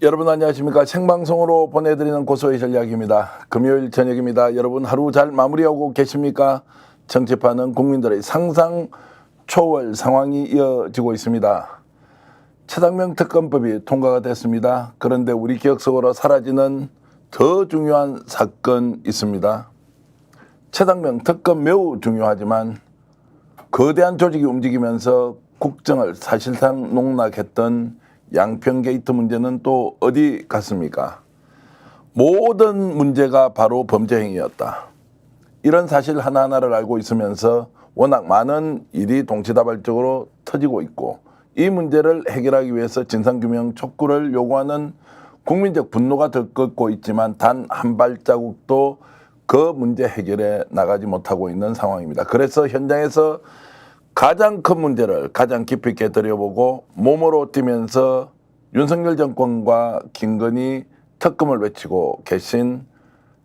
여러분 안녕하십니까. 생방송으로 보내드리는 고소의 전략입니다. 금요일 저녁입니다. 여러분 하루 잘 마무리하고 계십니까? 정치판은 국민들의 상상 초월 상황이 이어지고 있습니다. 최상병 특검법이 통과가 됐습니다. 그런데 우리 기억 속으로 사라지는 더 중요한 사건이 있습니다. 최상병 특검 매우 중요하지만 거대한 조직이 움직이면서 국정을 사실상 농락했던 양평 게이트 문제는 또 어디 갔습니까? 모든 문제가 바로 범죄 행위였다. 이런 사실 하나하나를 알고 있으면서 워낙 많은 일이 동시다발적으로 터지고 있고 이 문제를 해결하기 위해서 진상규명 촉구를 요구하는 국민적 분노가 들끓고 있지만 단 한 발자국도 그 문제 해결에 나가지 못하고 있는 상황입니다. 그래서 현장에서 가장 큰 문제를 가장 깊이 있게 들여보고 몸으로 뛰면서 윤석열 정권과 김건희 특검을 외치고 계신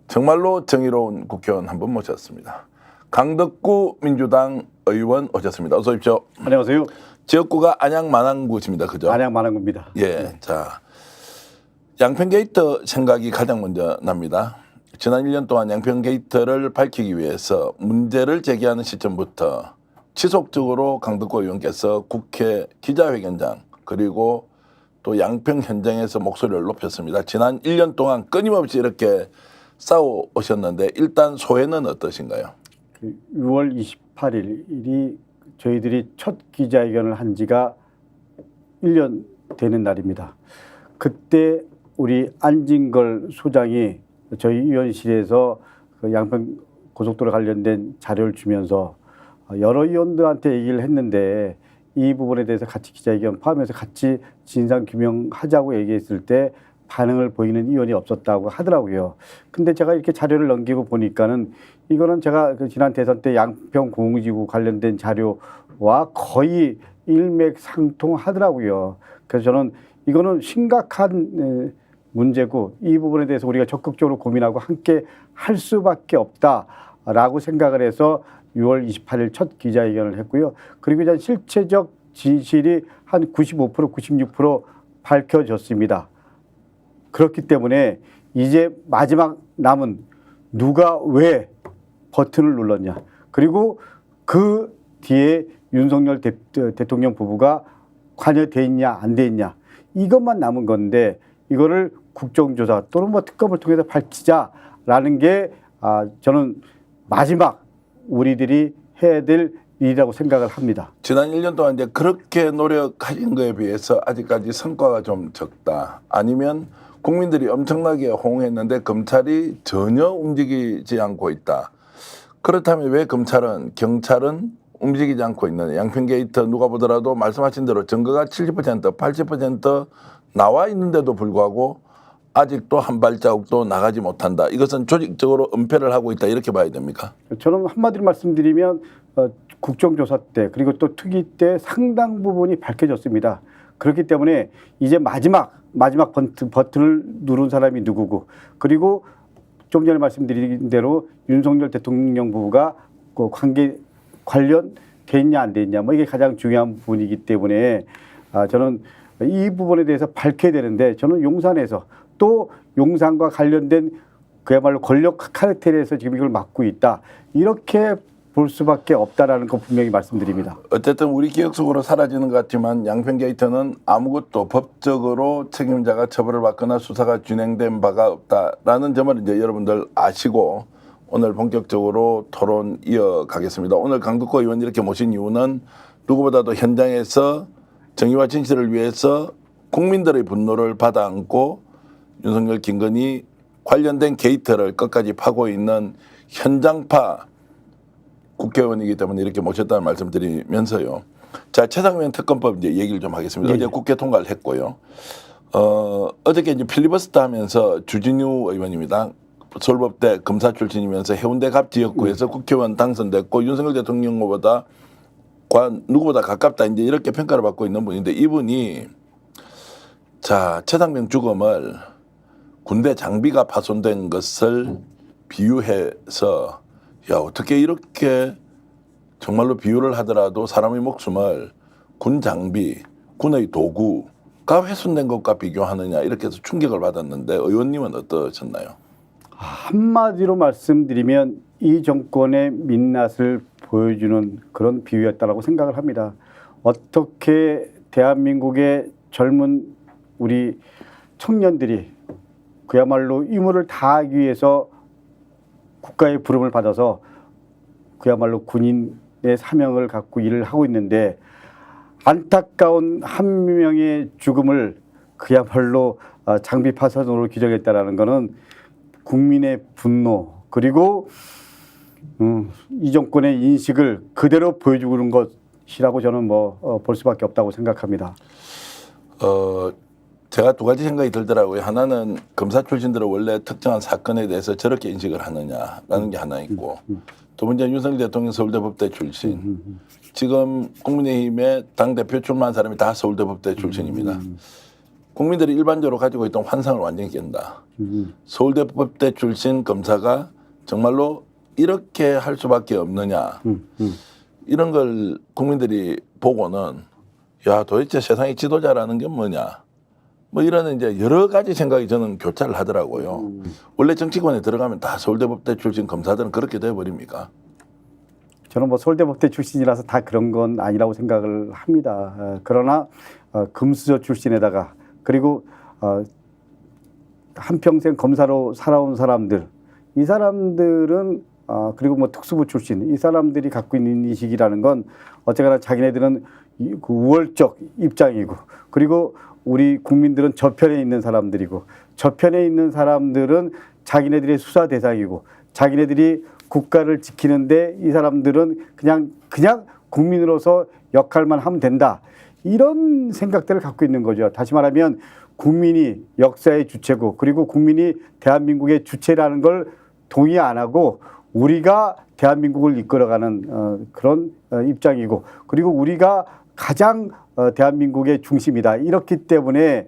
정말로 정의로운 국회의원 한 분 모셨습니다. 강덕구 민주당 의원 오셨습니다. 어서 오십시오. 안녕하세요. 지역구가 안양 만안구십니다. 그죠? 안양 만안구입니다. 예. 자, 양평 게이트 생각이 가장 먼저 납니다. 지난 1년 동안 양평 게이트를 밝히기 위해서 문제를 제기하는 시점부터 지속적으로 강덕구 의원께서 국회 기자회견장 그리고 또 양평 현장에서 목소리를 높였습니다. 지난 1년 동안 끊임없이 이렇게 싸워 오셨는데 일단 소회는 어떠신가요? 6월 28일이 저희들이 첫 기자회견을 한 지가 1년 되는 날입니다. 그때 우리 안진걸 소장이 저희 의원실에서 그 양평 고속도로 관련된 자료를 주면서 여러 의원들한테 얘기를 했는데 이 부분에 대해서 같이 기자회견 포함해서 같이 진상규명하자고 얘기했을 때 반응을 보이는 의원이 없었다고 하더라고요. 근데 제가 이렇게 자료를 넘기고 보니까는 이거는 제가 그 지난 대선 때 양평 공무지구 관련된 자료와 거의 일맥상통하더라고요. 그래서 저는 이거는 심각한 문제고 이 부분에 대해서 우리가 적극적으로 고민하고 함께 할 수밖에 없다라고 생각을 해서 6월 28일 첫 기자회견을 했고요. 그리고 이제 실체적 진실이 한 95%, 96% 밝혀졌습니다. 그렇기 때문에 이제 마지막 남은 누가 왜 버튼을 눌렀냐. 그리고 그 뒤에 윤석열 대통령 부부가 관여돼 있냐 안 돼 있냐. 이것만 남은 건데 이거를 국정조사 또는 뭐 특검을 통해서 밝히자라는 게 저는 마지막 우리들이 해야 될 일이라고 생각을 합니다. 지난 1년 동안 이제 그렇게 노력하신 거에 비해서 아직까지 성과가 좀 적다. 아니면 국민들이 엄청나게 호응했는데 검찰이 전혀 움직이지 않고 있다. 그렇다면 왜 검찰은 경찰은 움직이지 않고 있느냐. 양평 게이트 누가 보더라도 말씀하신 대로 증거가 70%, 80% 나와 있는데도 불구하고 아직도 한 발자국도 나가지 못한다. 이것은 조직적으로 은폐를 하고 있다. 이렇게 봐야 됩니까? 저는 한마디로 말씀드리면 국정조사 때 그리고 또 특위 때 상당 부분이 밝혀졌습니다. 그렇기 때문에 이제 마지막 버튼을 누른 사람이 누구고 그리고 좀 전에 말씀드린 대로 윤석열 대통령 부부가 그 관련돼 있냐 안 돼 있냐 뭐 이게 가장 중요한 부분이기 때문에 저는 이 부분에 대해서 밝혀야 되는데 저는 용산에서 또 용산과 관련된 그야말로 권력 카르텔에서 지금 이걸 맡고 있다. 이렇게 볼 수밖에 없다라는 거 분명히 말씀드립니다. 어쨌든 우리 기억 속으로 사라지는 것 같지만 양평 게이트는 아무것도 법적으로 책임자가 처벌을 받거나 수사가 진행된 바가 없다라는 점을 이제 여러분들 아시고 오늘 본격적으로 토론 이어가겠습니다. 오늘 강덕구 의원 이렇게 모신 이유는 누구보다도 현장에서 정의와 진실을 위해서 국민들의 분노를 받아안고 윤석열 김건희 관련된 게이트를 끝까지 파고 있는 현장파 국회의원이기 때문에 이렇게 모셨다는 말씀드리면서요. 자, 최상병 특검법 이제 얘기를 좀 하겠습니다. 어제 국회 통과를 했고요. 어저께 이제 필리버스터 하면서 주진우 의원입니다. 서울법대 검사 출신이면서 해운대 갑 지역구에서 국회의원 당선됐고 윤석열 대통령 누구보다 가깝다 이제 이렇게 평가를 받고 있는 분인데 이분이 자, 최상병 죽음을 군대 장비가 파손된 것을 비유해서 야 어떻게 이렇게 정말로 비유를 하더라도 사람의 목숨을 군 장비, 군의 도구가 주가 훼손된 것과 비교하느냐 이렇게 해서 충격을 받았는데 의원님은 어떠셨나요? 한마디로 말씀드리면 이 정권의 민낯을 보여주는 그런 비유였다라고 생각을 합니다. 어떻게 대한민국의 젊은 우리 청년들이 그야말로 임무를 다하기 위해서 국가의 부름을 받아서 그야말로 군인의 사명을 갖고 일을 하고 있는데 안타까운 한 명의 죽음을 그야말로 장비 파손으로 규정했다라는 것은 국민의 분노 그리고 이 정권의 인식을 그대로 보여주고 있는 것이라고 저는 볼 수밖에 없다고 생각합니다. 제가 두 가지 생각이 들더라고요. 하나는 검사 출신들은 원래 특정한 사건에 대해서 저렇게 인식을 하느냐라는 게 하나 있고 두 번째는 윤석열 대통령 서울대 법대 출신. 지금 국민의힘의 당대표 출마한 사람이 다 서울대 법대 출신입니다. 국민들이 일반적으로 가지고 있던 환상을 완전히 깬다. 서울대 법대 출신 검사가 정말로 이렇게 할 수밖에 없느냐. 이런 걸 국민들이 보고는 야 도대체 세상의 지도자라는 게 뭐냐. 뭐 이런 이제 여러 가지 생각이 저는 교차를 하더라고요. 원래 정치권에 들어가면 다 서울대 법대 출신 검사들은 그렇게 돼버립니까? 저는 서울대 법대 출신이라서 다 그런 건 아니라고 생각을 합니다. 그러나 금수저 출신에다가 그리고 한평생 검사로 살아온 사람들 이 사람들은 그리고 특수부 출신 이 사람들이 갖고 있는 인식이라는 건 어쨌거나 자기네들은 그 우월적 입장이고 그리고 우리 국민들은 저편에 있는 사람들이고 저편에 있는 사람들은 자기네들의 수사 대상이고 자기네들이 국가를 지키는데 이 사람들은 그냥 국민으로서 역할만 하면 된다. 이런 생각들을 갖고 있는 거죠. 다시 말하면 국민이 역사의 주체고 그리고 국민이 대한민국의 주체라는 걸 동의 안 하고 우리가 대한민국을 이끌어가는 그런 입장이고 그리고 우리가 가장 대한민국의 중심이다. 이렇기 때문에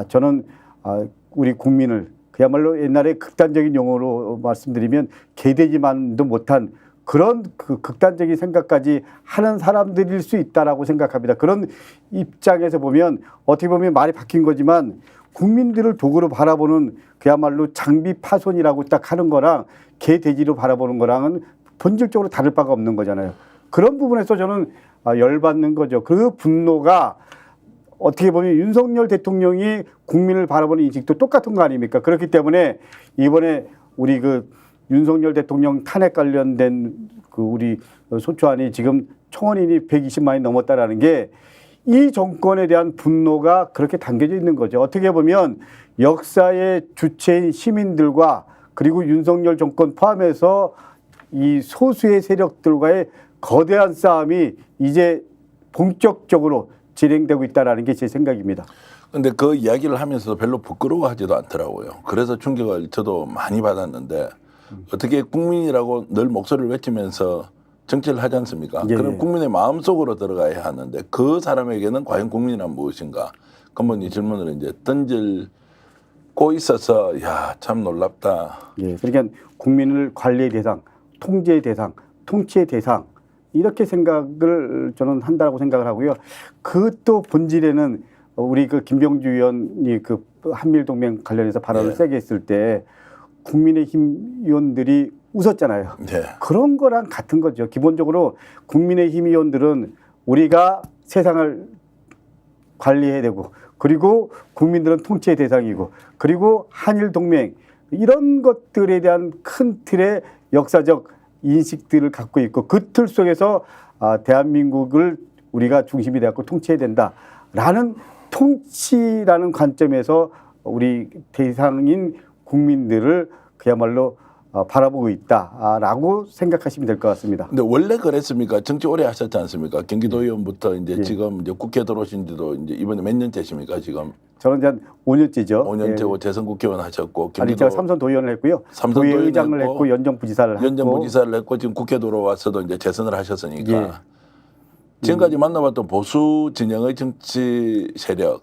저는 우리 국민을 그야말로 옛날에 극단적인 용어로 말씀드리면 개돼지만도 못한 그런 그 극단적인 생각까지 하는 사람들일 수 있다라고 생각합니다. 그런 입장에서 보면 어떻게 보면 말이 바뀐 거지만 국민들을 도구로 바라보는 그야말로 장비 파손이라고 딱 하는 거랑 개돼지로 바라보는 거랑은 본질적으로 다를 바가 없는 거잖아요. 그런 부분에서 저는 열받는 거죠. 그 분노가 어떻게 보면 윤석열 대통령이 국민을 바라보는 인식도 똑같은 거 아닙니까? 그렇기 때문에 이번에 우리 그 윤석열 대통령 탄핵 관련된 그 우리 소추안이 지금 청원인이 120만이 넘었다라는 게 이 정권에 대한 분노가 그렇게 담겨져 있는 거죠. 어떻게 보면 역사의 주체인 시민들과 그리고 윤석열 정권 포함해서 이 소수의 세력들과의 거대한 싸움이 이제 본격적으로 진행되고 있다는 게 제 생각입니다. 그런데 그 이야기를 하면서도 별로 부끄러워하지도 않더라고요. 그래서 충격을 저도 많이 받았는데 어떻게 국민이라고 늘 목소리를 외치면서 정치를 하지 않습니까? 예. 그럼 국민의 마음속으로 들어가야 하는데 그 사람에게는 과연 국민이란 무엇인가? 근본 이 질문을 이제 던질고 있어서 야, 참 놀랍다. 예, 그러니까 국민을 관리의 대상, 통제의 대상, 통치의 대상 이렇게 생각을 저는 한다고 생각을 하고요. 그 또 본질에는 우리 그 김병주 의원이 그 한미일 동맹 관련해서 발언을 네. 세게 했을 때 국민의힘 의원들이 웃었잖아요. 네. 그런 거랑 같은 거죠. 기본적으로 국민의힘 의원들은 우리가 세상을 관리해야 되고 그리고 국민들은 통치의 대상이고 그리고 한일 동맹 이런 것들에 대한 큰 틀의 역사적 인식들을 갖고 있고 그 틀 속에서 대한민국을 우리가 중심이 되었고 통치해야 된다라는 통치라는 관점에서 우리 대상인 국민들을 그야말로 바라보고 있다라고 생각하시면 될 것 같습니다. 근데 원래 그랬습니까? 정치 오래 하셨지 않습니까? 경기도 의원부터 이제 예. 지금 이제 국회 들어오신 지도 이제 이번에 몇 년째십니까? 지금 저는 이제 한 5년째죠. 5년째고 예. 재선 국회의원 하셨고 아니 제가 삼선 도의원을 했고요. 삼선 도의회장을 도의원 했고 연정부지사를 했고 연정부지사를 했고 지금 국회 들어와서도 이제 재선을 하셨으니까 예. 지금까지 만나봤던 보수 진영의 정치 세력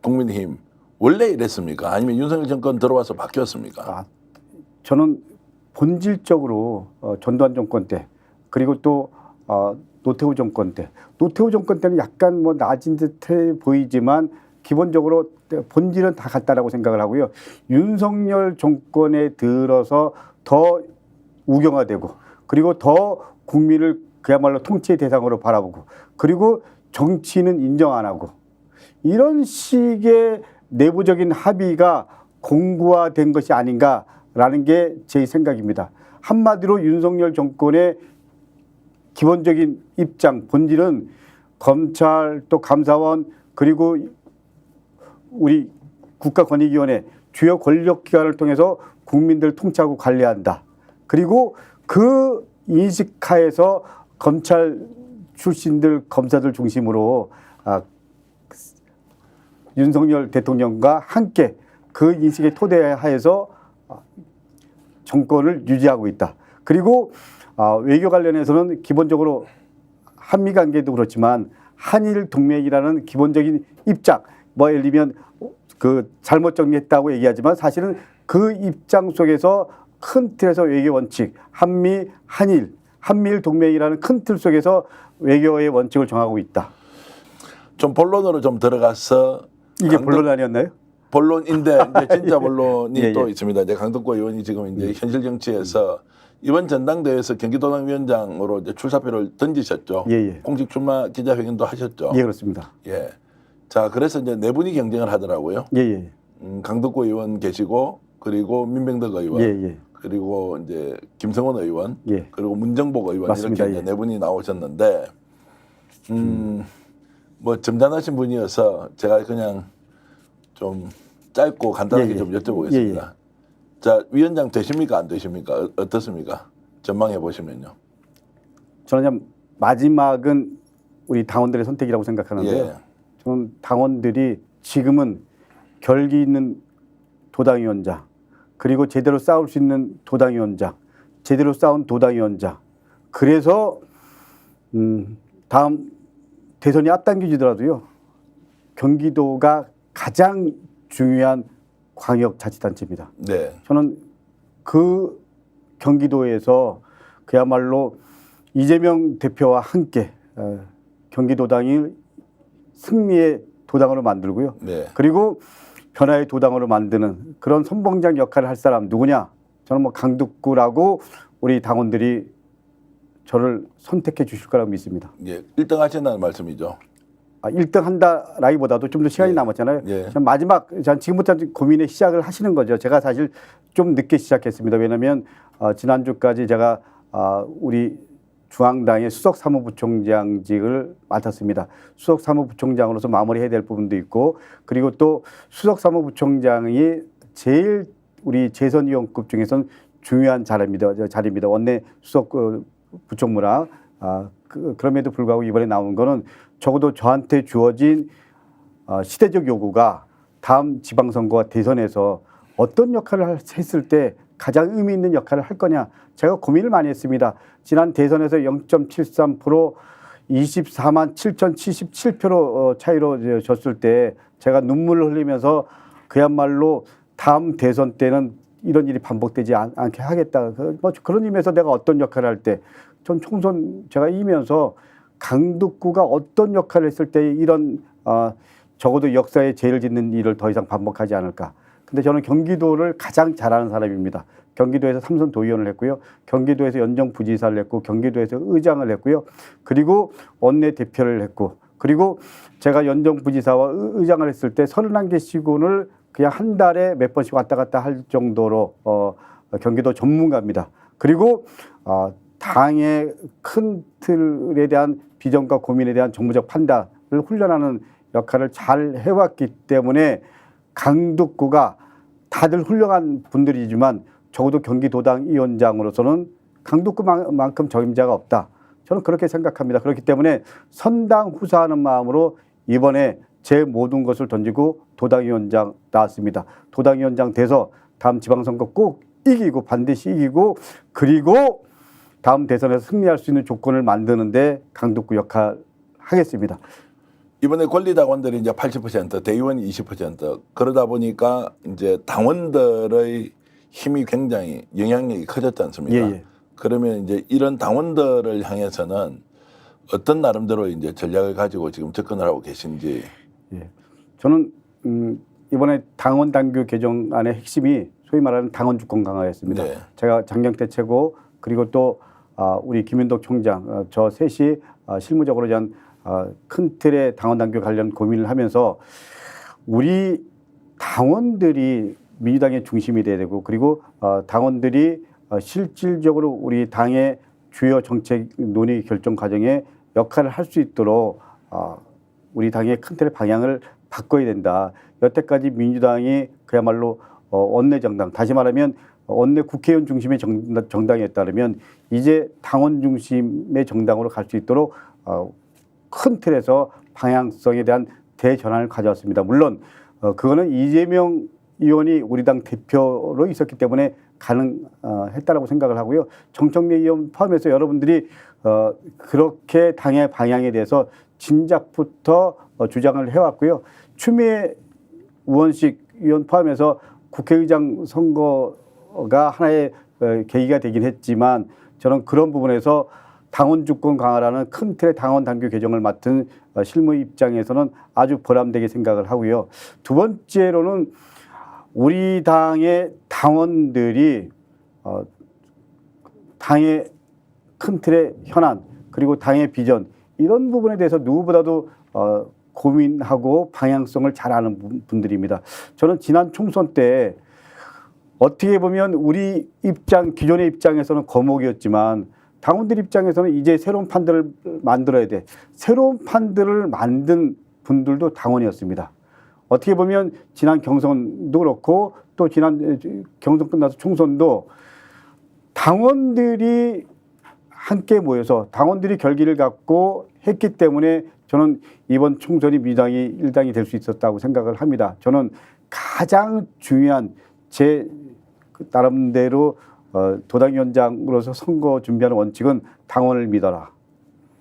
국민의힘 원래 이랬습니까? 아니면 윤석열 정권 들어와서 바뀌었습니까? 저는 본질적으로 전두환 정권 때 그리고 또 노태우 정권 때 노태우 정권 때는 약간 뭐 낮은 듯해 보이지만 기본적으로 본질은 다 같다라고 생각을 하고요. 윤석열 정권에 들어서 더 우경화되고 그리고 더 국민을 그야말로 통치의 대상으로 바라보고 그리고 정치는 인정 안 하고 이런 식의 내부적인 합의가 공고화된 것이 아닌가라는 게 제 생각입니다. 한마디로 윤석열 정권의 기본적인 입장, 본질은 검찰 또 감사원 그리고 우리 국가권익위원회 주요 권력기관을 통해서 국민들 통치하고 관리한다. 그리고 그 인식하에서 검찰 출신들 검사들 중심으로 윤석열 대통령과 함께 그 인식의 토대하에서 정권을 유지하고 있다. 그리고 외교 관련해서는 기본적으로 한미 관계도 그렇지만 한일 동맹이라는 기본적인 입장, 뭐 예를 들면 그 잘못 정리했다고 얘기하지만 사실은 그 입장 속에서 큰 틀에서 외교 원칙, 한미일 동맹이라는 큰 틀 속에서 외교의 원칙을 정하고 있다. 좀 본론으로 좀 들어가서 이게 본론 아니었나요? 본론인데 이제 진짜 본론이 예, 또 예. 있습니다. 이제 강덕구 의원이 지금 이제 현실 정치에서 이번 전당대회에서 경기도당 위원장으로 이제 출사표를 던지셨죠. 예, 예. 공식 출마 기자회견도 하셨죠. 예, 그렇습니다. 예. 자, 그래서 이제 네 분이 경쟁을 하더라고요. 예, 예. 강덕구 의원 계시고 그리고 민병덕 의원, 예, 예. 그리고 이제 김성원 의원, 예. 그리고 문정복 의원 맞습니다. 이렇게 이제 예. 네 분이 나오셨는데, 뭐 점잖으신 분이어서 제가 그냥 좀 짧고 간단하게 예, 예. 좀 여쭤보겠습니다. 예, 예. 자, 위원장 되십니까 안 되십니까? 어떻습니까? 전망해 보시면요. 저는 그냥 마지막은 우리 당원들의 선택이라고 생각하는데요. 예. 저는 당원들이 지금은 결기 있는 도당위원장 그리고 제대로 싸울 수 있는 도당위원장, 제대로 싸운 도당위원장. 그래서 다음 대선이 앞당겨지더라도요. 경기도가 가장 중요한 광역자치단체입니다. 네. 저는 그 경기도에서 그야말로 이재명 대표와 함께 경기도당이 승리의 도당으로 만들고요. 네. 그리고 변화의 도당으로 만드는 그런 선봉장 역할을 할 사람 누구냐? 저는 뭐 강득구라고 우리 당원들이 저를 선택해 주실 거라고 믿습니다. 예. 1등 하신다는 말씀이죠. 1등 한다라기보다도 좀 더 시간이 예. 남았잖아요. 예. 전 마지막 지금부터 고민의 시작을 하시는 거죠. 제가 사실 좀 늦게 시작했습니다. 왜냐하면 지난주까지 제가 우리 중앙당의 수석사무부총장직을 맡았습니다. 수석사무부총장으로서 마무리해야 될 부분도 있고 그리고 또 수석사무부총장이 제일 우리 재선위원급 중에서는 중요한 자리입니다. 원내 수석 부총무랑 그럼에도 불구하고 이번에 나온 거는 적어도 저한테 주어진 시대적 요구가 다음 지방선거와 대선에서 어떤 역할을 했을 때 가장 의미 있는 역할을 할 거냐. 제가 고민을 많이 했습니다. 지난 대선에서 0.73% 24만 7,077표로 차이로 졌을 때 제가 눈물을 흘리면서 그야말로 다음 대선 때는 이런 일이 반복되지 않게 하겠다. 뭐 그런 의미에서 내가 어떤 역할을 할 때 전 총선 제가 이기면서 강득구가 어떤 역할을 했을 때 이런 적어도 역사에 죄를 짓는 일을 더 이상 반복하지 않을까. 근데 저는 경기도를 가장 잘하는 사람입니다. 경기도에서 삼선 도의원을 했고요. 경기도에서 연정부지사를 했고 경기도에서 의장을 했고요. 그리고 원내대표를 했고 그리고 제가 연정부지사와 의장을 했을 때 31개 시군을 그냥 한 달에 몇 번씩 왔다 갔다 할 정도로 경기도 전문가입니다. 그리고 당의 큰 틀에 대한 비전과 고민에 대한 정무적 판단을 훈련하는 역할을 잘 해왔기 때문에 강득구가 다들 훌륭한 분들이지만 적어도 경기도당 위원장으로서는 강득구만큼 적임자가 없다. 저는 그렇게 생각합니다. 그렇기 때문에 선당 후사하는 마음으로 이번에 제 모든 것을 던지고 도당위원장 나왔습니다. 도당위원장 돼서 다음 지방선거 꼭 이기고 반드시 이기고 그리고 다음 대선에서 승리할 수 있는 조건을 만드는데 강득구 역할 하겠습니다. 이번에 권리당원들이 이제 80%, 대의원이 20% 그러다 보니까 이제 당원들의 힘이 굉장히 영향력이 커졌지 않습니까? 예, 예. 그러면 이제 이런 당원들을 향해서는 어떤 나름대로 이제 전략을 가지고 지금 접근을 하고 계신지. 예. 저는 이번에 당원 당규 개정안의 핵심이 소위 말하는 당원 주권 강화였습니다. 네. 제가 장경태 최고 그리고 또 우리 김윤덕 총장 저 셋이 실무적으로 큰 틀의 당원 당규 관련 고민을 하면서 우리 당원들이 민주당의 중심이 돼야 되고 그리고 당원들이 실질적으로 우리 당의 주요 정책 논의 결정 과정에 역할을 할 수 있도록 우리 당의 큰 틀의 방향을 바꿔야 된다. 여태까지 민주당이 그야말로 원내 정당, 다시 말하면 원내 국회의원 중심의 정당이었다면 이제 당원 중심의 정당으로 갈 수 있도록 큰 틀에서 방향성에 대한 대전환을 가져왔습니다. 물론 그거는 이재명 의원이 우리 당 대표로 있었기 때문에 가능했다라고 생각을 하고요. 정청래 의원 포함해서 여러분들이 그렇게 당의 방향에 대해서 진작부터 주장을 해왔고요. 추미애 우원식 의원 포함해서 국회의장 선거가 하나의 계기가 되긴 했지만 저는 그런 부분에서 당원 주권 강화라는 큰 틀의 당원 당규 개정을 맡은 실무 입장에서는 아주 보람되게 생각을 하고요. 두 번째로는 우리 당의 당원들이 당의 큰 틀의 현안 그리고 당의 비전 이런 부분에 대해서 누구보다도 고민하고 방향성을 잘 아는 분들입니다. 저는 지난 총선 때 어떻게 보면 우리 입장 기존의 입장에서는 거목이었지만 당원들 입장에서는 이제 새로운 판들을 만들어야 돼. 새로운 판들을 만든 분들도 당원이었습니다. 어떻게 보면 지난 경선도 그렇고 또 지난 경선 끝나서 총선도 당원들이 함께 모여서 당원들이 결기를 갖고 했기 때문에 저는 이번 총선이 민주당이 일당이 될 수 있었다고 생각을 합니다. 저는 가장 중요한 제 나름대로 도당위원장으로서 선거 준비하는 원칙은 당원을 믿어라.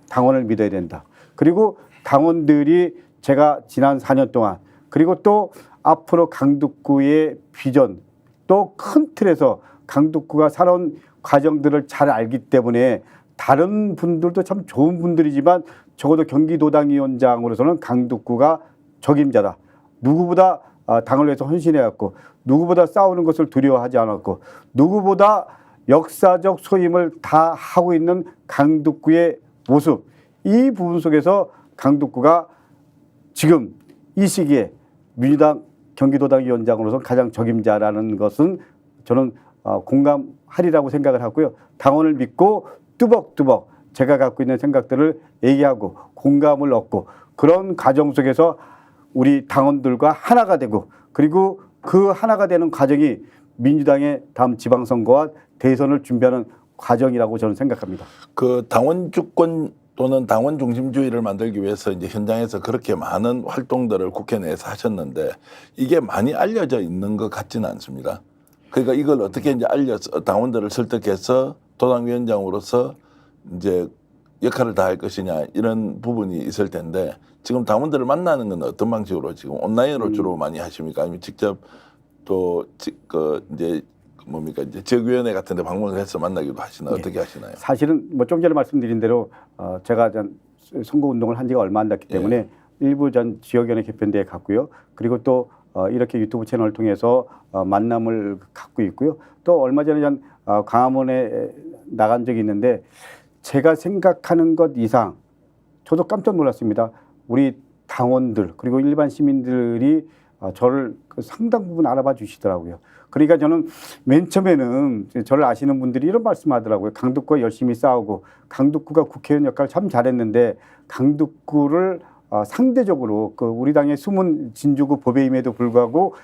당원을 믿어야 된다. 그리고 당원들이 제가 지난 4년 동안 그리고 또 앞으로 강북구의 비전 또 큰 틀에서 강북구가 살아온 과정들을 잘 알기 때문에 다른 분들도 참 좋은 분들이지만 적어도 경기도당위원장으로서는 강북구가 적임자다. 누구보다 당을 위해서 헌신해왔고 누구보다 싸우는 것을 두려워하지 않았고 누구보다 역사적 소임을 다 하고 있는 강북구의 모습 이 부분 속에서 강북구가 지금 이 시기에 민주당 경기도당위원장으로서 가장 적임자라는 것은 저는 공감하리라고 생각을 하고요. 당원을 믿고 뚜벅뚜벅 제가 갖고 있는 생각들을 얘기하고 공감을 얻고 그런 과정 속에서 우리 당원들과 하나가 되고 그리고 그 하나가 되는 과정이 민주당의 다음 지방선거와 대선을 준비하는 과정이라고 저는 생각합니다. 그 당원 주권 또는 당원 중심주의를 만들기 위해서 이제 현장에서 그렇게 많은 활동들을 국회 내에서 하셨는데 이게 많이 알려져 있는 것 같지는 않습니다. 그러니까 이걸 어떻게 이제 알려서 당원들을 설득해서 도당위원장으로서 이제 역할을 다할 것이냐 이런 부분이 있을 텐데 지금 당원들을 만나는 건 어떤 방식으로 지금 온라인으로 주로 많이 하십니까? 아니면 직접 또 그 이제 뭡니까 이제 지역위원회 같은데 방문을 해서 만나기도 하시나 어떻게 하시나요? 사실은 뭐 좀 전에 말씀드린 대로 제가 선거 운동을 한 지가 얼마 안 됐기 때문에 일부 전 지역위원회 개편대에 갔고요. 그리고 또 이렇게 유튜브 채널을 통해서 만남을 갖고 있고요. 또 얼마 전에 광화문에 나간 적이 있는데 제가 생각하는 것 이상 저도 깜짝 놀랐습니다. 우리 당원들 그리고 일반 시민들이 저를 상당 부분 알아봐 주시더라고요. 그러니까 저는 맨 처음에는 저를 아시는 분들이 이런 말씀하더라고요. 강북구가 열심히 싸우고 강북구가 국회의원 역할을 참 잘했는데 강북구를 상대적으로 그 우리 당의 숨은 진주구 법회임에도 불구하고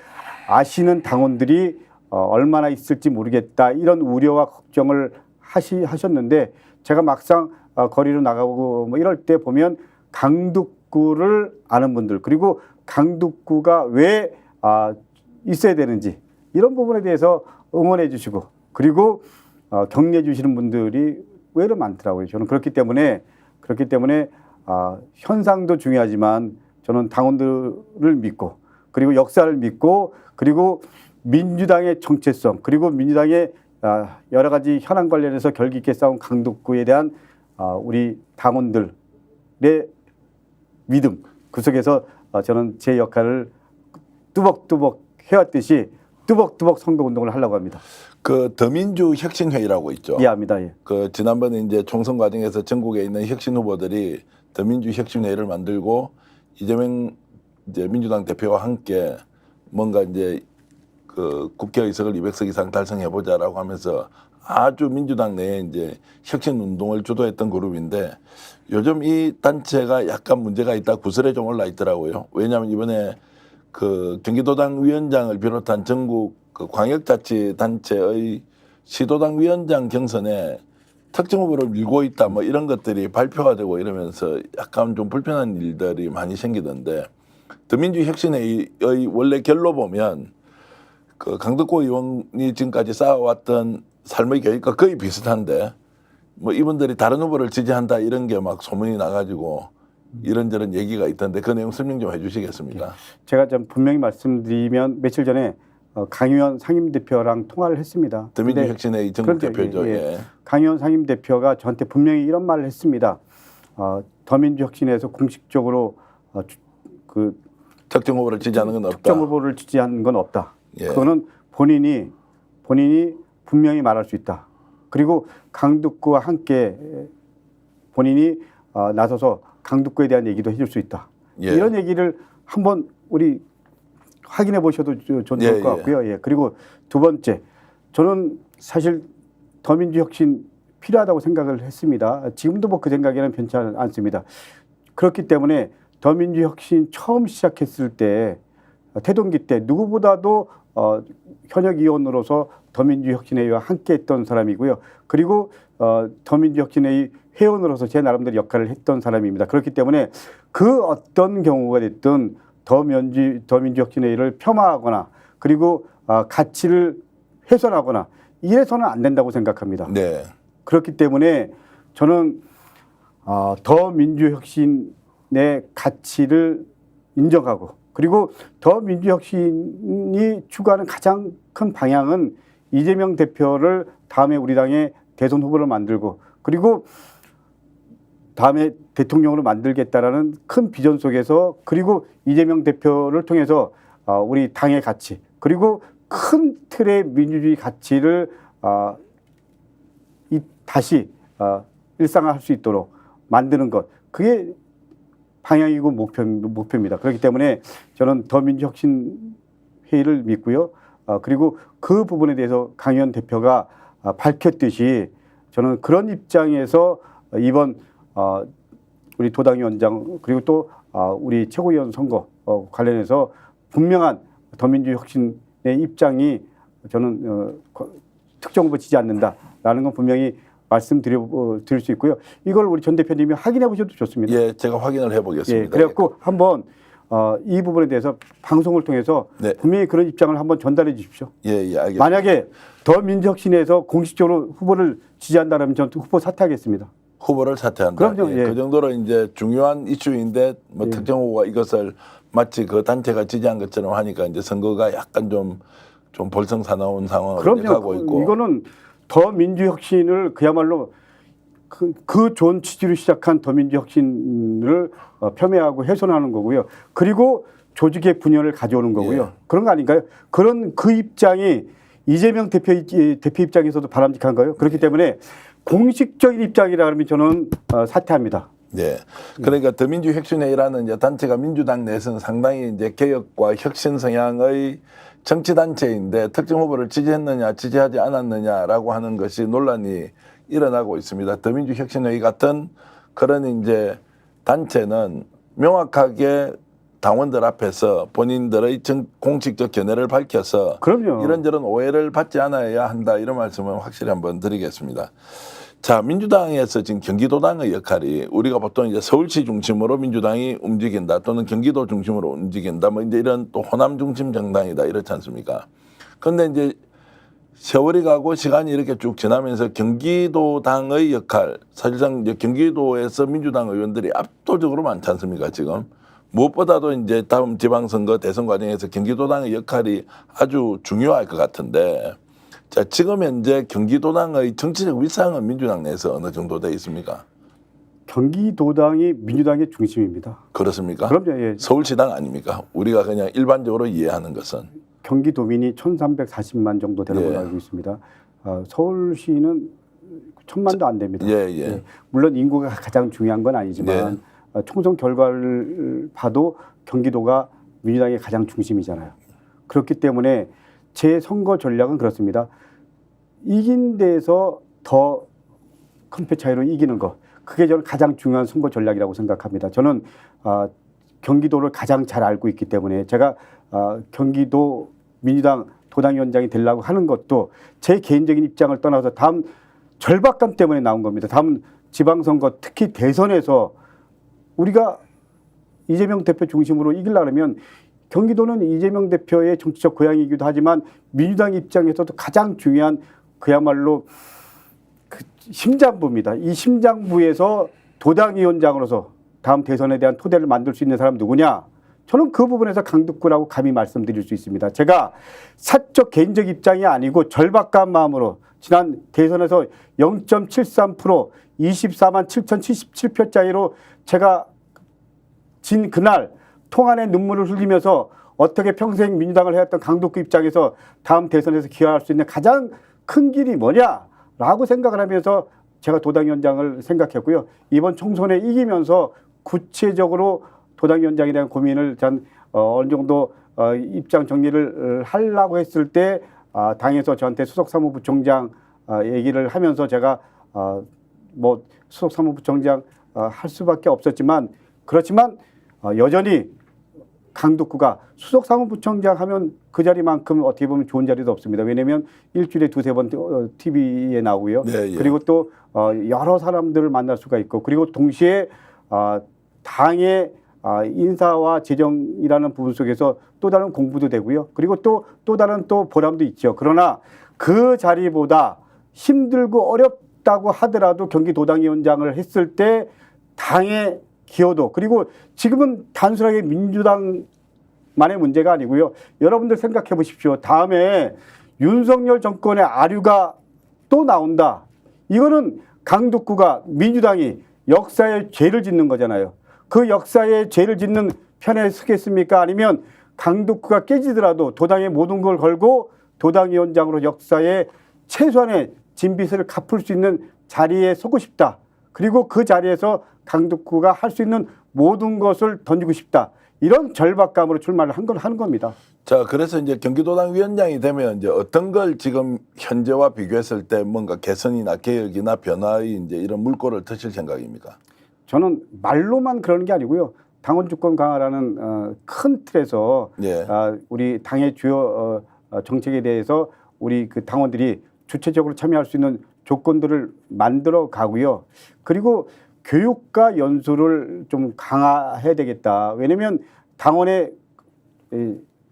아시는 당원들이 얼마나 있을지 모르겠다 이런 우려와 걱정을 하셨는데 제가 막상 거리로 나가고 뭐 이럴 때 보면 강북구를 아는 분들 그리고 강북구가 왜 있어야 되는지 이런 부분에 대해서 응원해 주시고 그리고 격려해 주시는 분들이 의외로 많더라고요. 저는 그렇기 때문에 현상도 중요하지만 저는 당원들을 믿고 그리고 역사를 믿고 그리고 민주당의 정체성 그리고 민주당의 여러 가지 현안 관련해서 결기 있게 싸운 강북구에 대한 우리 당원들의 믿음 그 속에서 저는 제 역할을 뚜벅뚜벅 해왔듯이 뚜벅뚜벅 선거운동을 하려고 합니다. 그 더민주 혁신회의라고 있죠. 이해합니다. 예. 그 지난번에 이제 총선 과정에서 전국에 있는 혁신 후보들이 더민주 혁신회의를 만들고 이재명 이제 민주당 대표와 함께 뭔가 이제 그 국회의석을 200석 이상 달성해 보자라고 하면서 아주 민주당 내에 이제 혁신 운동을 주도했던 그룹인데 요즘 이 단체가 약간 문제가 있다 구설에 좀 올라 있더라고요. 왜냐하면 이번에 그 경기도당 위원장을 비롯한 전국 그 광역자치단체의 시도당 위원장 경선에 특정 후보를 밀고 있다 뭐 이런 것들이 발표가 되고 이러면서 약간 좀 불편한 일들이 많이 생기던데 더민주 혁신회의 원래 결로 보면 그 강덕구 의원이 지금까지 쌓아왔던 삶의 계획과 거의 비슷한데 뭐 이분들이 다른 후보를 지지한다 이런 게 막 소문이 나가지고 이런저런 얘기가 있던데 그 내용 설명 좀 해주시겠습니까? 제가 좀 분명히 말씀드리면 며칠 전에 강의원 상임대표랑 통화를 했습니다. 더민주 근데 혁신회의 전국 그런데 대표죠. 예. 강의원 상임대표가 저한테 분명히 이런 말을 했습니다. 더민주 혁신에서 공식적으로 그 특정 후보를 지지하는 건 없다. 특정 후보를 지지하는 건 없다. 예. 그거는 본인이 분명히 말할 수 있다. 그리고 강북구와 함께 본인이 나서서 강북구에 대한 얘기도 해줄 수 있다. 예. 이런 얘기를 한번 우리 확인해 보셔도 좋을 것 같고요. 예. 그리고 두 번째, 저는 사실 더민주 혁신 필요하다고 생각을 했습니다. 지금도 뭐 그 생각에는 변치 않습니다. 그렇기 때문에 더민주 혁신 처음 시작했을 때 태동기 때 누구보다도 현역 의원으로서 더민주 혁신회의와 함께했던 사람이고요. 그리고 더민주 혁신회의 회원으로서 제 나름대로 역할을 했던 사람입니다. 그렇기 때문에 그 어떤 경우가 됐든 더민주 혁신회의를 폄하하거나 그리고 가치를 훼손하거나 이래서는 안 된다고 생각합니다. 네. 그렇기 때문에 저는 더민주혁신의 가치를 인정하고 그리고 더민주혁신이 추구하는 가장 큰 방향은 이재명 대표를 다음에 우리 당의 대선 후보를 만들고 그리고 다음에 대통령으로 만들겠다라는 큰 비전 속에서 그리고 이재명 대표를 통해서 우리 당의 가치 그리고 큰 틀의 민주주의 가치를 다시 일상화할 수 있도록 만드는 것 그게 방향이고 목표입니다. 그렇기 때문에 저는 더민주혁신회의를 믿고요. 그리고 그 부분에 대해서 강의원 대표가 밝혔듯이 저는 그런 입장에서 이번 우리 도당위원장 그리고 또 우리 최고위원 선거 관련해서 분명한 더민주혁신의 입장이 저는 특정 후보 지지 않는다라는 건 분명히 말씀드릴 수 있고요. 이걸 우리 전 대표님이 확인해 보셔도 좋습니다. 예, 제가 확인을 해보겠습니다. 예, 그래갖고 한번 이 부분에 대해서 방송을 통해서 네. 분명히 그런 입장을 한번 전달해 주십시오. 예, 알겠습니다. 만약에 더민주혁신에서 공식적으로 후보를 지지한다면 저는 후보 사퇴하겠습니다. 후보를 사퇴한다. 그럼요, 예. 그 정도로 이제 중요한 이슈인데 뭐 특정 후보가 이것을 마치 그 단체가 지지한 것처럼 하니까 이제 선거가 약간 좀 볼썽사나운 상황으로 가고 있고. 이거는 더민주혁신을 그야말로 그 좋은 취지로 시작한 더민주혁신을 폄훼하고 훼손하는 거고요. 그리고 조직의 분열을 가져오는 거고요. 예. 그런 거 아닌가요? 그런 그 입장이 이재명 대표 입장에서도 바람직한가요? 그렇기 때문에 공식적인 입장이라 그러면 저는 사퇴합니다. 네. 그러니까 더민주혁신회의라는 이제 단체가 민주당 내에서는 상당히 이제 개혁과 혁신 성향의 정치 단체인데 특정 후보를 지지했느냐 지지하지 않았느냐라고 하는 것이 논란이 일어나고 있습니다. 더민주혁신회의 같은 그런 이제 단체는 명확하게 당원들 앞에서 본인들의 공식적 견해를 밝혀서 그럼요. 이런저런 오해를 받지 않아야 한다 이런 말씀을 확실히 한번 드리겠습니다. 자, 민주당에서 지금 경기도당의 역할이 우리가 보통 이제 서울시 중심으로 민주당이 움직인다 또는 경기도 중심으로 움직인다 뭐 이제 이런 또 호남 중심 정당이다 이렇지 않습니까? 그런데 이제 세월이 가고 시간이 이렇게 쭉 지나면서 경기도당의 역할 사실상 이제 경기도에서 민주당 의원들이 압도적으로 많지 않습니까 지금? 무엇보다도 이제 다음 지방선거 대선 과정에서 경기도당의 역할이 아주 중요할 것 같은데 자, 지금 현재 경기도당의 정치적 위상은 민주당 내에서 어느 정도 돼 있습니까? 경기도당이 민주당의 중심입니다. 그렇습니까? 그럼요. 예. 서울시당 아닙니까? 우리가 그냥 일반적으로 이해하는 것은. 경기도민이 1,340만 정도 되는 걸로 예. 알고 있습니다. 서울시는 1,000만도 안 됩니다. 예, 예. 물론 인구가 가장 중요한 건 아니지만 총선 결과를 봐도 경기도가 민주당의 가장 중심이잖아요. 그렇기 때문에 제 선거 전략은 그렇습니다. 이긴 데에서 더 큰 표 차이로 이기는 것. 그게 저는 가장 중요한 선거 전략이라고 생각합니다. 저는 경기도를 가장 잘 알고 있기 때문에 제가 경기도 민주당 도당위원장이 되려고 하는 것도 제 개인적인 입장을 떠나서 다음 절박감 때문에 나온 겁니다. 다음 지방선거 특히 대선에서 우리가 이재명 대표 중심으로 이기려면 경기도는 이재명 대표의 정치적 고향이기도 하지만 민주당 입장에서도 가장 중요한 그야말로 그 심장부입니다. 이 심장부에서 도당위원장으로서 다음 대선에 대한 토대를 만들 수 있는 사람 누구냐? 저는 그 부분에서 강득구라고 감히 말씀드릴 수 있습니다. 제가 사적 개인적 입장이 아니고 절박한 마음으로 지난 대선에서 0.73% 24만 7,077표 차이로 제가 진 그날 통안의 눈물을 흘리면서 어떻게 평생 민주당을 해왔던 강덕구 입장에서 다음 대선에서 기여할 수 있는 가장 큰 길이 뭐냐라고 생각을 하면서 제가 도당위원장을 생각했고요. 이번 총선에 이기면서 구체적으로 도당위원장에 대한 고민을 전 어느 정도 입장 정리를 하려고 했을 때 당에서 저한테 수석사무부총장 얘기를 하면서 제가 뭐 수석사무부총장 할 수밖에 없었지만 그렇지만 여전히 강덕구가 수석사무부총장 하면 그 자리만큼 어떻게 보면 좋은 자리도 없습니다. 왜냐하면 일주일에 두세 번 TV에 나오고요. 네, 예. 그리고 또 여러 사람들을 만날 수가 있고 그리고 동시에 당의 인사와 재정이라는 부분 속에서 또 다른 공부도 되고요. 그리고 또 다른 또 보람도 있죠. 그러나 그 자리보다 힘들고 어렵다고 하더라도 경기도당위원장을 했을 때 당의 기여도 그리고 지금은 단순하게 민주당만의 문제가 아니고요. 여러분들 생각해 보십시오. 다음에 윤석열 정권의 아류가 또 나온다. 이거는 강덕구가 민주당이 역사에 죄를 짓는 거잖아요. 그 역사에 죄를 짓는 편에 서겠습니까? 아니면 강덕구가 깨지더라도 도당의 모든 걸 걸고 도당위원장으로 역사에 최소한의 진빚을 갚을 수 있는 자리에 서고 싶다. 그리고 그 자리에서 강덕구가 할 수 있는 모든 것을 던지고 싶다. 이런 절박감으로 출마를 하는 겁니다. 자, 그래서 이제 경기도당 위원장이 되면 이제 어떤 걸 지금 현재와 비교했을 때 뭔가 개선이나 개혁이나 변화의 이제 이런 물꼬를 트실 생각입니까? 저는 말로만 그러는 게 아니고요. 당원 주권 강화라는 큰 틀에서 예. 우리 당의 주요 정책에 대해서 우리 그 당원들이 주체적으로 참여할 수 있는 조건들을 만들어 가고요. 그리고 교육과 연수를 좀 강화해야 되겠다. 왜냐하면 당원의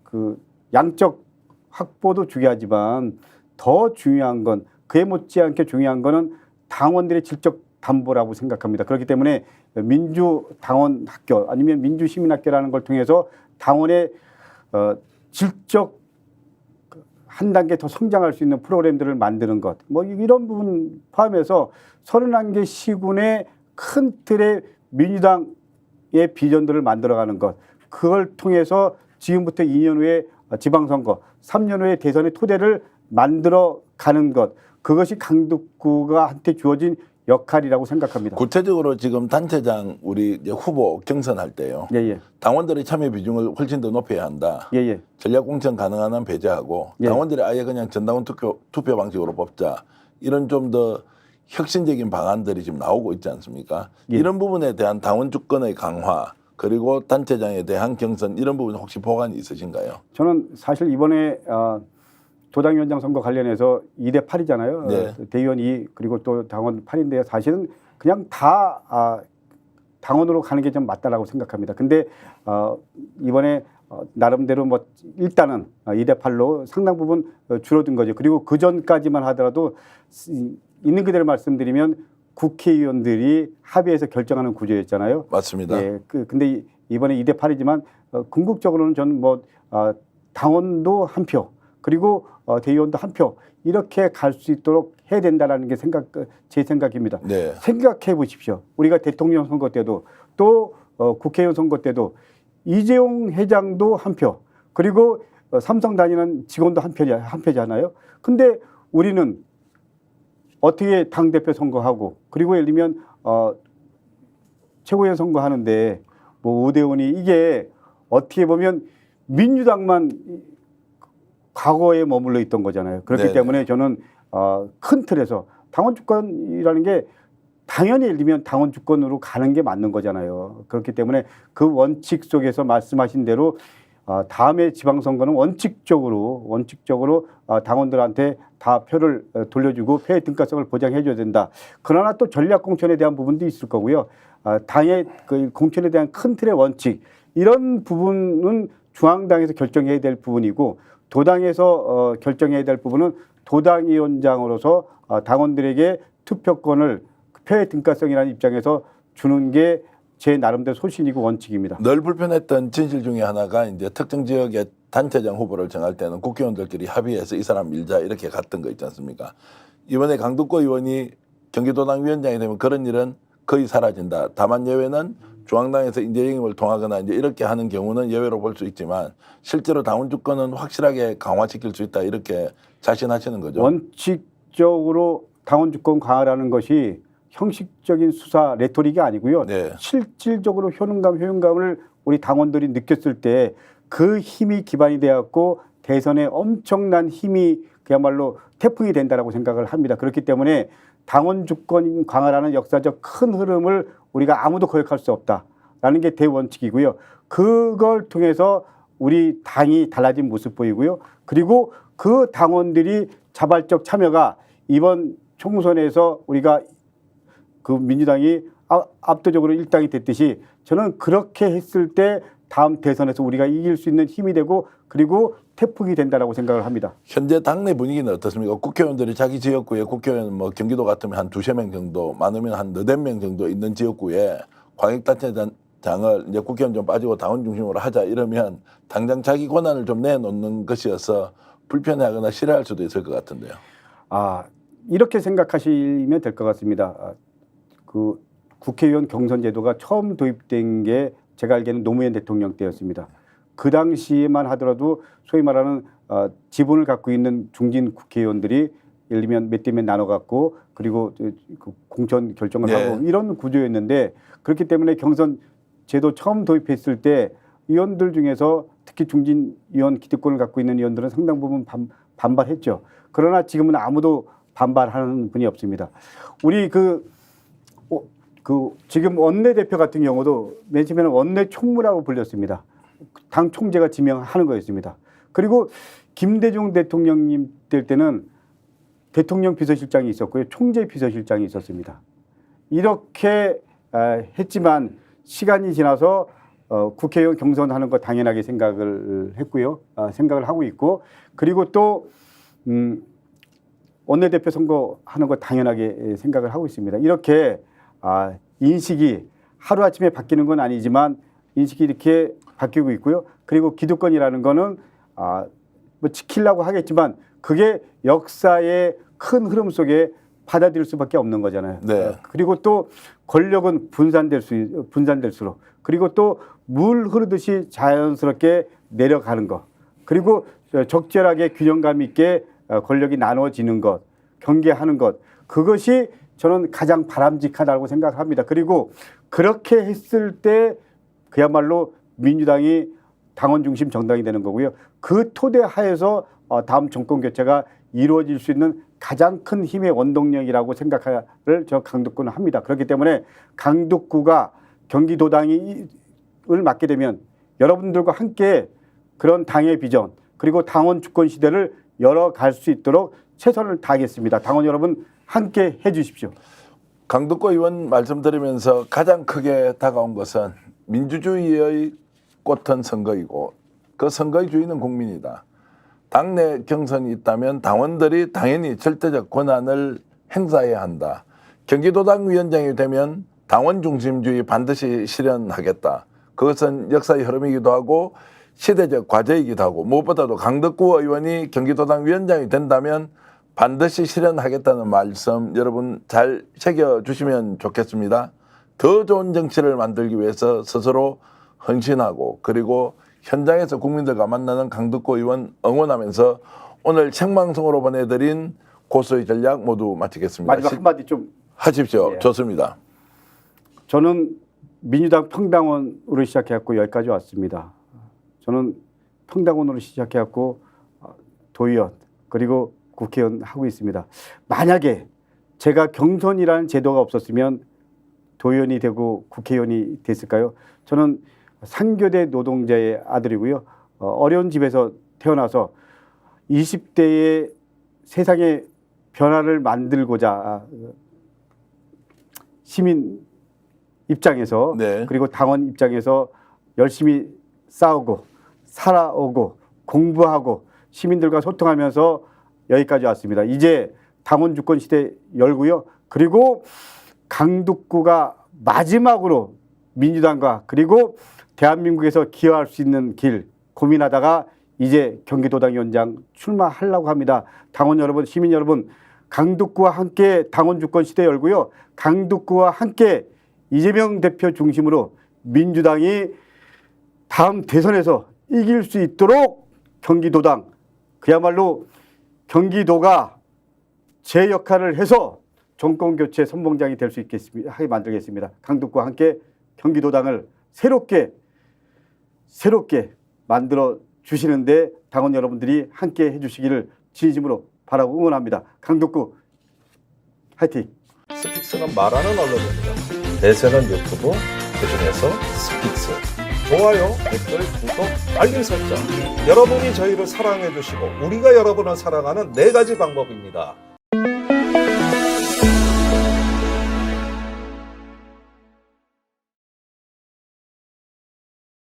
그 양적 확보도 중요하지만 더 중요한 건 그에 못지않게 중요한 거는 당원들의 질적 담보라고 생각합니다. 그렇기 때문에 민주당원 학교 아니면 민주시민학교라는 걸 통해서 당원의 질적 한 단계 더 성장할 수 있는 프로그램들을 만드는 것. 뭐 이런 부분 포함해서 31개 시군의 큰 틀의 민주당의 비전들을 만들어가는 것. 그걸 통해서 지금부터 2년 후에 지방선거, 3년 후에 대선의 토대를 만들어가는 것. 그것이 강덕구가 한테 주어진 역할이라고 생각합니다. 구체적으로 지금 단체장 우리 이제 후보 경선할 때요. 예. 당원들의 참여 비중을 훨씬 더 높여야 한다. 예. 전략 공천 가능한 한 배제하고 예. 당원들이 아예 그냥 전당원 투표 방식으로 뽑자. 이런 좀 더 혁신적인 방안들이 지금 나오고 있지 않습니까? 예. 이런 부분에 대한 당원 주권의 강화 그리고 단체장에 대한 경선 이런 부분 혹시 보관이 있으신가요? 저는 사실 이번에 도당위원장 선거 관련해서 2대 8이잖아요. 네. 대의원 2 그리고 또 당원 8인데요. 사실은 그냥 다 당원으로 가는 게 좀 맞다라고 생각합니다. 근데 이번에 나름대로 뭐 일단은 2대 8로 상당 부분 줄어든 거죠. 그리고 그 전까지만 하더라도 있는 그대로 말씀드리면 국회의원들이 합의해서 결정하는 구조였잖아요. 맞습니다. 예, 근데 이번에 2대 8이지만 궁극적으로는 저는 뭐 당원도 한 표, 그리고 대의원도 한 표 이렇게 갈 수 있도록 해야 된다라는 게 제 생각입니다. 네. 생각해 보십시오. 우리가 대통령 선거 때도 또 국회의원 선거 때도 이재용 회장도 한 표, 그리고 삼성 다니는 직원도 한 표잖아요. 근데 우리는 어떻게 당대표 선거하고, 그리고 예를 들면 최고위원 선거하는데 뭐 5대5니 이게 어떻게 보면 민주당만 과거에 머물러 있던 거잖아요. 그렇기 네네. 때문에 저는 큰 틀에서 당원 주권이라는 게 당연히 예를 들면 당원 주권으로 가는 게 맞는 거잖아요. 그렇기 때문에 그 원칙 속에서 말씀하신 대로 다음에 지방선거는 원칙적으로 당원들한테 다 표를 돌려주고 표의 등가성을 보장해 줘야 된다. 그러나 또 전략 공천에 대한 부분도 있을 거고요. 당의 그 공천에 대한 큰 틀의 원칙, 이런 부분은 중앙당에서 결정해야 될 부분이고, 도당에서 결정해야 될 부분은 도당위원장으로서 당원들에게 투표권을 표의 등가성이라는 입장에서 주는 게 제 나름대로 소신이고 원칙입니다. 늘 불편했던 진실 중에 하나가 이제 특정 지역의 단체장 후보를 정할 때는 국회의원들끼리 합의해서 이 사람 밀자 이렇게 갔던 거 있지 않습니까? 이번에 강두구 의원이 경기도당 위원장이 되면 그런 일은 거의 사라진다. 다만 예외는 중앙당에서 인재영입을 통하거나 이제 이렇게 하는 경우는 예외로 볼 수 있지만 실제로 당원 주권은 확실하게 강화시킬 수 있다, 이렇게 자신하시는 거죠. 원칙적으로 당원 주권 강화라는 것이 형식적인 수사 레토릭이 아니고요. 네. 실질적으로 효용감을 우리 당원들이 느꼈을 때 그 힘이 기반이 되었고 대선에 엄청난 힘이 그야말로 태풍이 된다라고 생각을 합니다. 그렇기 때문에 당원 주권 강화라는 역사적 큰 흐름을 우리가 아무도 거역할 수 없다라는 게 대원칙이고요. 그걸 통해서 우리 당이 달라진 모습 보이고요. 그리고 그 당원들이 자발적 참여가 이번 총선에서 우리가 그 민주당이 압도적으로 일당이 됐듯이, 저는 그렇게 했을 때 다음 대선에서 우리가 이길 수 있는 힘이 되고 그리고 태풍이 된다라고 생각을 합니다. 현재 당내 분위기는 어떻습니까? 국회의원들이 자기 지역구에 국회의원 뭐 경기도 같으면 한 2~3명 정도, 많으면 한 4~5명 정도 있는 지역구에 광역단체장을 이제 국회의원 좀 빠지고 당원 중심으로 하자 이러면 당장 자기 권한을 좀 내놓는 것이어서 불편해하거나 싫어할 수도 있을 것 같은데요. 이렇게 생각하시면 될 것 같습니다. 그 국회의원 경선 제도가 처음 도입된 게 제가 알기에는 노무현 대통령 때였습니다. 그 당시에만 하더라도 소위 말하는 지분을 갖고 있는 중진 국회의원들이 예를 들면 몇 대 몇 나눠 갖고 그리고 그 공천 결정을 네. 하고 이런 구조였는데, 그렇기 때문에 경선 제도 처음 도입했을 때 의원들 중에서 특히 중진 의원 기득권을 갖고 있는 의원들은 상당 부분 반발했죠. 그러나 지금은 아무도 반발하는 분이 없습니다. 우리 지금 원내대표 같은 경우도 맨 처음에는 원내 총무라고 불렸습니다. 당 총재가 지명하는 거였습니다. 그리고 김대중 대통령님 될 때는 대통령 비서실장이 있었고요. 총재 비서실장이 있었습니다. 이렇게 했지만 시간이 지나서 국회의원 경선하는 거 당연하게 생각을 했고요. 생각을 하고 있고, 그리고 또 원내대표 선거하는 거 당연하게 생각을 하고 있습니다. 이렇게 인식이 하루아침에 바뀌는 건 아니지만 인식이 이렇게 바뀌고 있고요. 그리고 기득권이라는 거는 뭐 지키려고 하겠지만 그게 역사의 큰 흐름 속에 받아들일 수밖에 없는 거잖아요. 네. 그리고 또 권력은 분산될수록, 그리고 또 물 흐르듯이 자연스럽게 내려가는 것, 그리고 적절하게 균형감 있게 권력이 나눠지는 것, 경계하는 것, 그것이 저는 가장 바람직하다고 생각합니다. 그리고 그렇게 했을 때 그야말로 민주당이 당원 중심 정당이 되는 거고요. 그 토대 하에서 다음 정권 교체가 이루어질 수 있는 가장 큰 힘의 원동력이라고 생각을 저 강북구는 합니다. 그렇기 때문에 강북구가 경기도당을 맡게 되면 여러분들과 함께 그런 당의 비전 그리고 당원 주권 시대를 열어갈 수 있도록 최선을 다하겠습니다. 당원 여러분 함께 해주십시오. 강덕구 의원 말씀 들으면서 가장 크게 다가온 것은 민주주의의 꽃은 선거이고 그 선거의 주인은 국민이다. 당내 경선이 있다면 당원들이 당연히 절대적 권한을 행사해야 한다. 경기도당 위원장이 되면 당원 중심주의 반드시 실현하겠다. 그것은 역사의 흐름이기도 하고 시대적 과제이기도 하고 무엇보다도 강덕구 의원이 경기도당 위원장이 된다면 반드시 실현하겠다는 말씀 여러분 잘 새겨주시면 좋겠습니다. 더 좋은 정치를 만들기 위해서 스스로 헌신하고 그리고 현장에서 국민들과 만나는 강덕구 의원 응원하면서 오늘 생방송으로 보내드린 고소의 전략 모두 마치겠습니다. 마지막 한마디 좀 하십시오. 예. 좋습니다. 저는 민주당 평당원으로 시작해갖고 여기까지 왔습니다. 저는 평당원으로 시작해갖고 도의원 그리고 국회의원 하고 있습니다. 만약에 제가 경선이라는 제도가 없었으면 도의원이 되고 국회의원이 됐을까요? 저는 상교대 노동자의 아들이고요. 어려운 집에서 태어나서 20대의 세상의 변화를 만들고자 시민 입장에서 네. 그리고 당원 입장에서 열심히 싸우고 살아오고 공부하고 시민들과 소통하면서 여기까지 왔습니다. 이제 당원 주권 시대 열고요. 그리고 강북구가 마지막으로 민주당과 그리고 대한민국에서 기여할 수 있는 길 고민하다가 이제 경기도당 위원장 출마하려고 합니다. 당원 여러분, 시민 여러분, 강북구와 함께 당원 주권 시대 열고요. 강북구와 함께 이재명 대표 중심으로 민주당이 다음 대선에서 이길 수 있도록 경기도당 그야말로 경기도가 제 역할을 해서 정권 교체 선봉장이 될 수 있겠습니다. 하게 만들겠습니다. 강북구와 함께 경기도당을 새롭게 만들어 주시는데 당원 여러분들이 함께 해주시기를 진심으로 바라고 응원합니다. 강북구 화이팅! 스픽스는 말하는 언론입니다. 대세는 유튜브, 그중에서 스픽스. 좋아요, 댓글, 구독, 알림 설정. 여러분이 저희를 사랑해 주시고 우리가 여러분을 사랑하는 4가지 방법입니다.